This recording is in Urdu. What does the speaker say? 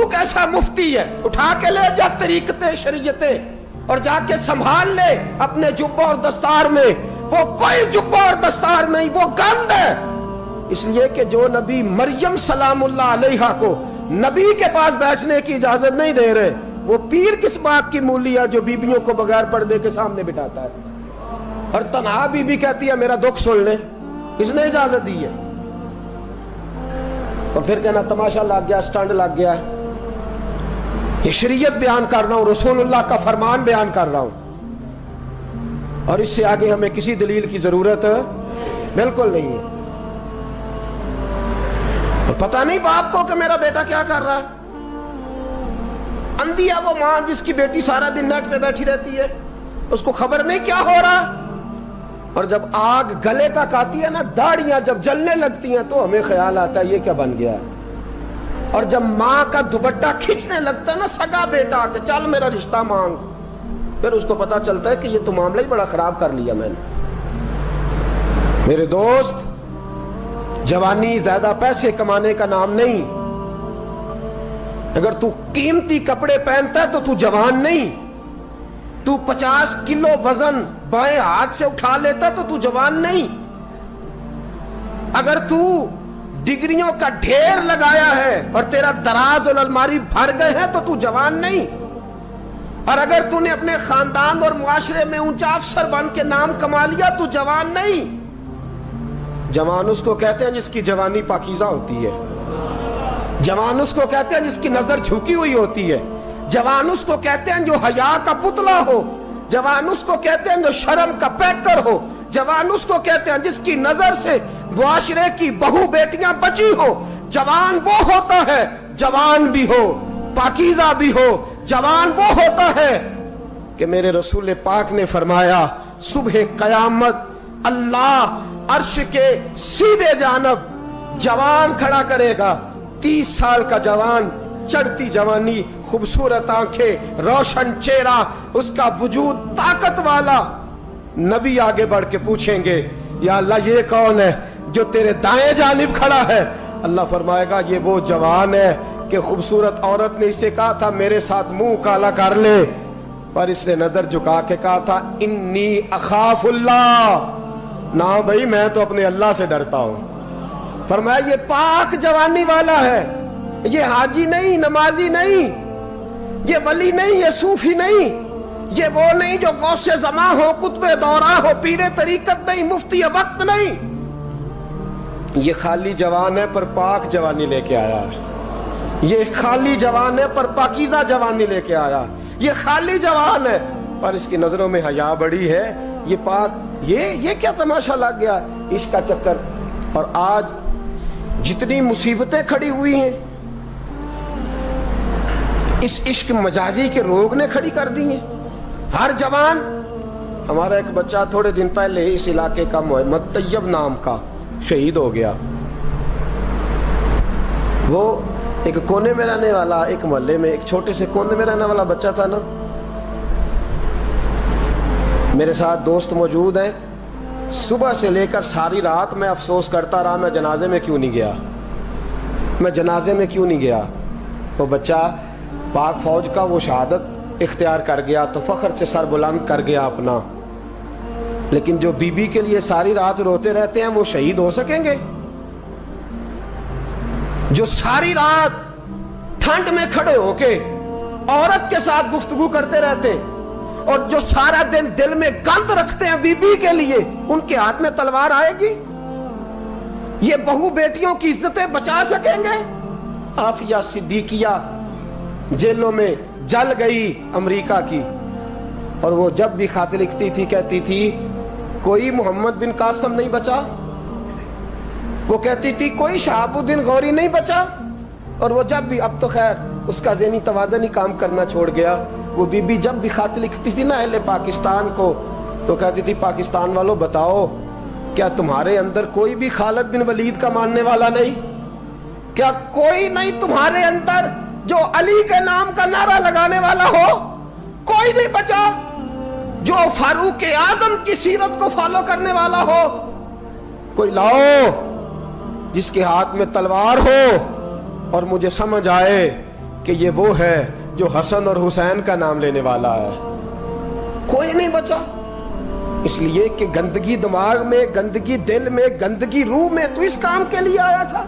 کیسا مفتی ہے، اٹھا کے لے جا طریقتیں شریعتیں اور جا کے سنبھال لے اپنے جبہ اور دستار میں. وہ کوئی جبہ اور دستار نہیں، وہ گند ہے. اس لیے کہ جو نبی مریم سلام اللہ علیہا کو نبی کے پاس بیٹھنے کی اجازت نہیں دے رہے، وہ پیر کس بات کی مولی ہے جو بیبیوں کو بغیر پردے کے سامنے بٹھاتا ہے. اور تنہا بی بی کہتی ہے میرا دکھ سن لے، کس نے اجازت دی ہے؟ اور پھر کہنا تماشا لگ گیا، سٹنڈ لگ گیا. یہ شریعت بیان کر رہا ہوں، رسول اللہ کا فرمان بیان کر رہا ہوں، اور اس سے آگے ہمیں کسی دلیل کی ضرورت بالکل نہیں ہے. پتہ نہیں باپ کو کہ میرا بیٹا کیا کر رہا ہے. اندھی ہے وہ ماں جس کی بیٹی سارا دن نیٹ پہ بیٹھی رہتی ہے، اس کو خبر نہیں کیا ہو رہا. اور جب آگ گلے تک آتی ہے نا، داڑیاں جب جلنے لگتی ہیں تو ہمیں خیال آتا ہے یہ کیا بن گیا. اور جب ماں کا دوپٹہ کھینچنے لگتا ہے نا سگا بیٹا کہ چل میرا رشتہ مانگ، پھر اس کو پتا چلتا ہے کہ یہ تو معاملہ ہی بڑا خراب کر لیا میں نے. میرے دوست، جوانی زیادہ پیسے کمانے کا نام نہیں. اگر تو قیمتی کپڑے پہنتا ہے تو تو جوان نہیں. تو 50 کلو وزن بائیں ہاتھ سے اٹھا لیتا تو تو جوان نہیں. اگر تو ڈگریوں کا ڈھیر لگایا ہے اور تیرا دراز اور الماری بھر گئے ہیں تو تو جوان نہیں. اور اگر تو نے اپنے خاندان اور معاشرے میں اونچا افسر بن کے نام کما لیا تو جوان نہیں. جوان اس کو کہتے ہیں جس کی جوانی پاکیزہ ہوتی ہے. جوان اس کو کہتے ہیں جس کی نظر جھکی ہوئی ہوتی ہے. جوان اس کو کہتے ہیں جو حیا کا پتلا ہو. جوان اس کو کہتے ہیں جو شرم کا پیکر ہو. جوان اس کو کہتے ہیں جس کی نظر سے معاشرے کی بہو بیٹیاں بچی ہو. جوان وہ ہوتا ہے، جوان بھی ہو پاکیزہ بھی ہو. جوان وہ ہوتا ہے کہ میرے رسول پاک نے فرمایا صبح قیامت اللہ عرش کے سیدھے جانب جوان کھڑا کرے گا. 30 سال کا جوان، چڑھتی جوانی، خوبصورت آنکھیں، روشن چہرہ، اس کا وجود طاقت والا. نبی آگے بڑھ کے پوچھیں گے یا اللہ یہ کون ہے جو تیرے دائیں جانب کھڑا ہے؟ اللہ فرمائے گا یہ وہ جوان ہے کہ خوبصورت عورت نے اسے کہا تھا میرے ساتھ منہ کالا کر لے، پر اس نے نظر جھکا کے کہا تھا انی اخاف اللہ. نہ بھائی میں تو اپنے اللہ سے ڈرتا ہوں. فرمایا یہ پاک جوانی والا ہے، یہ حاجی نہیں، نمازی نہیں، یہ ولی نہیں، یہ صوفی نہیں، یہ وہ نہیں جو غوث زماں ہو، قطب دورہ ہو، پیر طریقت نہیں، مفتی وقت نہیں. یہ خالی جوان ہے پر پاک جوانی لے کے آیا ہے. یہ خالی جوان ہے پر پاکیزہ جوانی لے کے آیا. یہ خالی جوان ہے پر اس کی نظروں میں حیا بڑی ہے. یہ پاک، یہ کیا تماشا لگ گیا عشق کا چکر. اور آج جتنی مصیبتیں کھڑی ہوئی ہیں اس عشق مجازی کے روگ نے کھڑی کر دی ہیں. ہر جوان، ہمارا ایک بچہ تھوڑے دن پہلے اس علاقے کا محمد طیب نام کا شہید ہو گیا. وہ ایک کونے میں رہنے والا، ایک محلے میں ایک چھوٹے سے کونے میں رہنے والا بچہ تھا نا. میرے ساتھ دوست موجود ہیں. صبح سے لے کر ساری رات میں افسوس کرتا رہا میں جنازے میں کیوں نہیں گیا، میں جنازے میں کیوں نہیں گیا. وہ بچہ پاک فوج کا وہ شہادت اختیار کر گیا تو فخر سے سر بلند کر گیا اپنا. لیکن جو بی بی کے لیے ساری رات روتے رہتے ہیں وہ شہید ہو سکیں گے؟ جو ساری رات ٹھنڈ میں کھڑے ہو کے عورت کے ساتھ گفتگو کرتے رہتے ہیں اور جو سارا دن دل میں گند رکھتے ہیں بی بی کے لیے، ان کے ہاتھ میں تلوار آئے گی؟ یہ بہو بیٹیوں کی عزتیں بچا سکیں گے؟ عافیہ صدیقیہ جیلوں میں جل گئی امریکہ کی، اور وہ جب بھی خط لکھتی تھی کہتی تھی کوئی محمد بن قاسم نہیں بچا. وہ کہتی تھی کوئی شہاب الدین غوری نہیں بچا. اور وہ جب بھی، اب تو خیر اس کا ذہنی توازن ہی کام کرنا چھوڑ گیا. وہ بی بی جب بھی خط لکھتی تھی نا اہل پاکستان کو تو کہتی تھی پاکستان والوں بتاؤ کیا تمہارے اندر کوئی بھی خالد بن ولید کا ماننے والا نہیں؟ کیا کوئی نہیں تمہارے اندر جو علی کے نام کا نعرہ لگانے والا ہو؟ کوئی نہیں بچا جو فاروق اعظم کی سیرت کو فالو کرنے والا ہو؟ کوئی لاؤ جس کے ہاتھ میں تلوار ہو اور مجھے سمجھ آئے کہ یہ وہ ہے جو حسن اور حسین کا نام لینے والا ہے. کوئی نہیں بچا، اس لیے کہ گندگی دماغ میں، گندگی دل میں، گندگی روح میں تو اس کام کے لیے آیا تھا.